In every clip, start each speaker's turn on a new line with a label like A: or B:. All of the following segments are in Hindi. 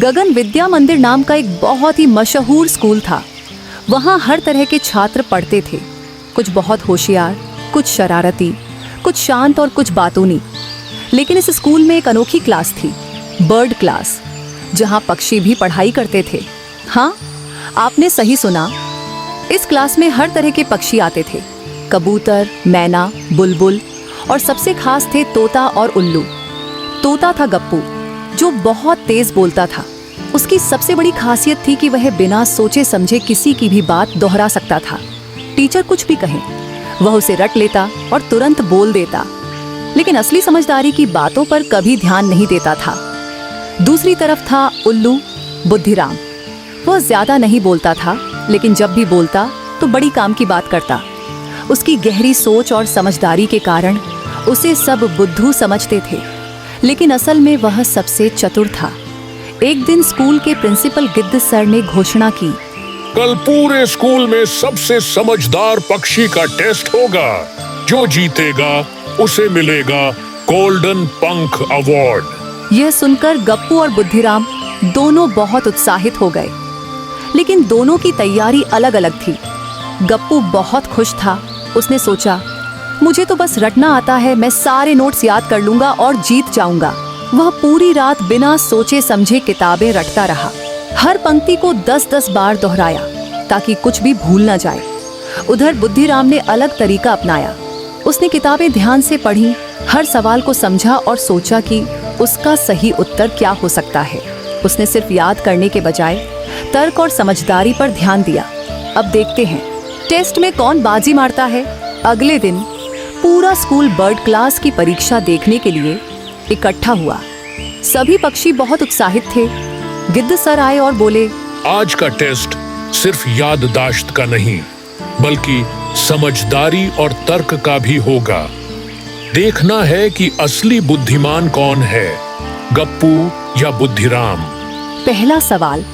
A: गगन विद्या मंदिर नाम का एक बहुत ही मशहूर स्कूल था। वहाँ हर तरह के छात्र पढ़ते थे, कुछ बहुत होशियार, कुछ शरारती, कुछ शांत और कुछ बातूनी। लेकिन इस स्कूल में एक अनोखी क्लास थी, बर्ड क्लास, जहाँ पक्षी भी पढ़ाई करते थे। हाँ, आपने सही सुना। इस क्लास में हर तरह के पक्षी आते थे, कबूतर, मैना, बुलबुल और सबसे खास थे तोता और उल्लू। तोता था गप्पू, जो बहुत तेज बोलता था। उसकी सबसे बड़ी खासियत थी कि वह बिना सोचे समझे किसी की भी बात दोहरा सकता था। टीचर कुछ भी कहे, वह उसे रट लेता और तुरंत बोल देता, लेकिन असली समझदारी की बातों पर कभी ध्यान नहीं देता था। दूसरी तरफ था उल्लू, बुद्धिराम। वह ज्यादा नहीं बोलता था, लेकिन जब भी बोलता तो बड़ी काम की बात करता। उसकी गहरी सोच और समझदारी के कारण उसे सब बुद्धू समझते थे, लेकिन असल में वह सबसे चतुर था। एक दिन स्कूल के प्रिंसिपल गिद्ध सर ने घोषणा की,
B: कल पूरे स्कूल में सबसे समझदार पक्षी का टेस्ट होगा। जो जीतेगा उसे मिलेगा गोल्डन पंख अवार्ड।
A: यह सुनकर गप्पू और बुद्धिराम दोनों बहुत उत्साहित हो गए, लेकिन दोनों की तैयारी अलग अलग थी। गप्पू बहुत खुश था। उसने सोचा, मुझे तो बस रटना आता है, मैं सारे नोट्स याद कर लूंगा और जीत जाऊंगा। वह पूरी रात बिना सोचे समझे किताबें रटता रहा। हर पंक्ति को 10-10 बार दोहराया ताकि कुछ भी भूल न जाए। उधर बुद्धिराम ने अलग तरीका अपनाया। उसने किताबें ध्यान से पढ़ी, हर सवाल को समझा और सोचा कि उसका सही उत्तर क्या हो सकता है। उसने सिर्फ याद करने के बजाय तर्क और समझदारी पर ध्यान दिया। अब देखते हैं टेस्ट में कौन बाजी मारता है। अगले दिन पूरा स्कूल बर्ड क्लास की परीक्षा देखने के लिए इकट्ठा हुआ। सभी पक्षी बहुत उत्साहित थे। गिद्ध सर आए और बोले,
B: आज का टेस्ट सिर्फ याददाश्त का नहीं, बल्कि समझदारी और तर्क का भी होगा। देखना है कि असली बुद्धिमान कौन है, गप्पू या बुद्धिराम।
A: पहला सवाल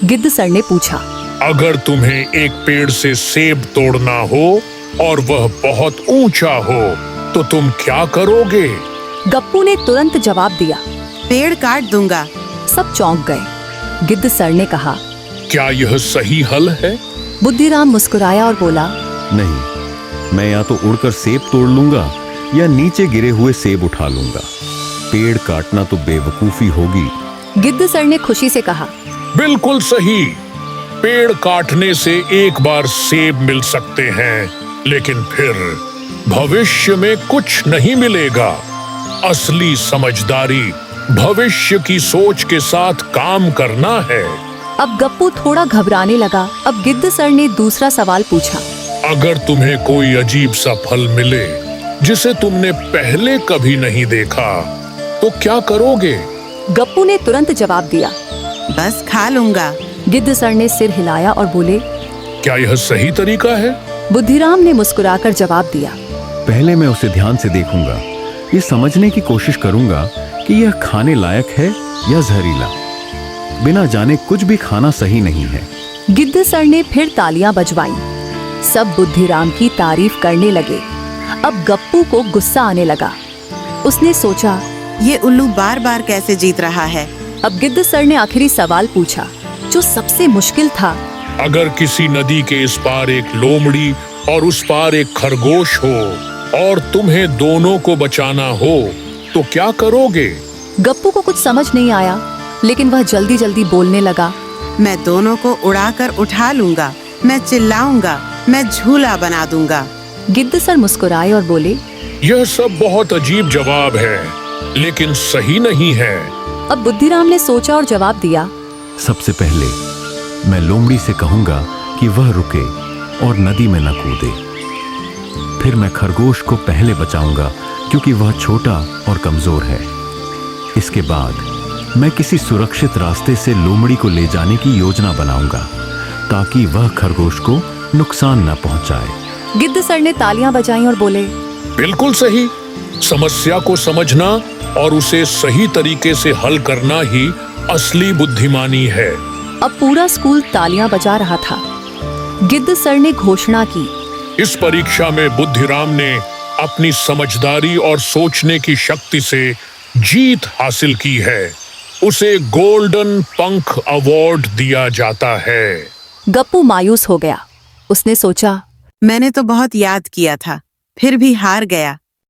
A: गिद्ध सर ने पूछा,
B: अगर तुम्हें एक पेड़ से सेब तोड़ना हो और वह बहुत ऊंचा हो तो तुम क्या करोगे?
A: गप्पू ने तुरंत जवाब दिया,
C: पेड़ काट दूंगा।
A: सब चौंक गए। गिद्ध सर ने कहा,
B: क्या यह सही हल है?
A: बुद्धिराम मुस्कुराया और बोला,
D: नहीं, मैं या तो उड़कर सेब तोड़ लूंगा या नीचे गिरे हुए सेब उठा लूंगा। पेड़ काटना तो बेवकूफी होगी।
A: गिद्ध सर ने खुशी से कहा,
B: बिल्कुल सही। पेड़ काटने से एक बार सेब मिल सकते हैं, लेकिन फिर भविष्य में कुछ नहीं मिलेगा। असली समझदारी भविष्य की सोच के साथ काम करना है।
A: अब गप्पू थोड़ा घबराने लगा। अब गिद्ध सर ने दूसरा सवाल पूछा,
B: अगर तुम्हें कोई अजीब सा फल मिले जिसे तुमने पहले कभी नहीं देखा तो क्या करोगे?
A: गप्पू ने तुरंत जवाब दिया,
C: बस खा लूंगा।
A: गिद्ध सर ने सिर हिलाया और बोले,
B: क्या यह सही तरीका है?
A: बुद्धिराम ने मुस्कुराकर जवाब दिया,
D: पहले मैं उसे ध्यान से देखूंगा, ये समझने की कोशिश करूंगा कि यह खाने लायक है या जहरीला। बिना जाने कुछ भी खाना सही नहीं है।
A: गिद्ध सर ने फिर तालियां बजवाईं। सब बुद्धिराम की तारीफ करने लगे। अब गप्पू को गुस्सा आने लगा। उसने सोचा,
C: ये उल्लू बार बार कैसे जीत रहा है।
A: अब गिद्ध सर ने आखिरी सवाल पूछा, जो सबसे मुश्किल था।
B: अगर किसी नदी के इस पार एक लोमड़ी और उस पार एक खरगोश हो और तुम्हें दोनों को बचाना हो तो क्या करोगे?
A: गप्पू को कुछ समझ नहीं आया, लेकिन वह जल्दी जल्दी बोलने लगा,
C: मैं दोनों को उड़ाकर उठा लूंगा। मैं चिल्लाऊंगा, मैं झूला बना दूंगा।
A: गिद्ध सर मुस्कुराए और बोले,
B: यह सब बहुत अजीब जवाब है, लेकिन सही नहीं है।
A: अब बुद्धिराम ने सोचा और जवाब दिया,
D: सबसे पहले मैं लोमड़ी से कहूंगा कि वह रुके और नदी में न कूदे। फिर मैं खरगोश को पहले बचाऊंगा क्योंकि वह छोटा और कमजोर है। इसके बाद मैं किसी सुरक्षित रास्ते से लोमड़ी को ले जाने की योजना बनाऊंगा ताकि वह खरगोश को नुकसान न पहुंचाए।
A: गिद्ध सर ने तालियां बजाईं और बोले,
B: बिल्कुल सही। समस्या को समझना और उसे सही तरीके से हल करना ही असली बुद्धिमानी है।
A: अब पूरा स्कूल तालियां बजा रहा था। गिद्ध सर ने घोषणा की,
B: इस परीक्षा में बुद्धिराम ने अपनी समझदारी और सोचने की शक्ति से जीत हासिल की है। उसे गोल्डन पंख अवार्ड दिया जाता है।
A: गप्पू मायूस हो गया। उसने सोचा,
C: मैंने तो बहुत याद किया था, फिर भी हार गया।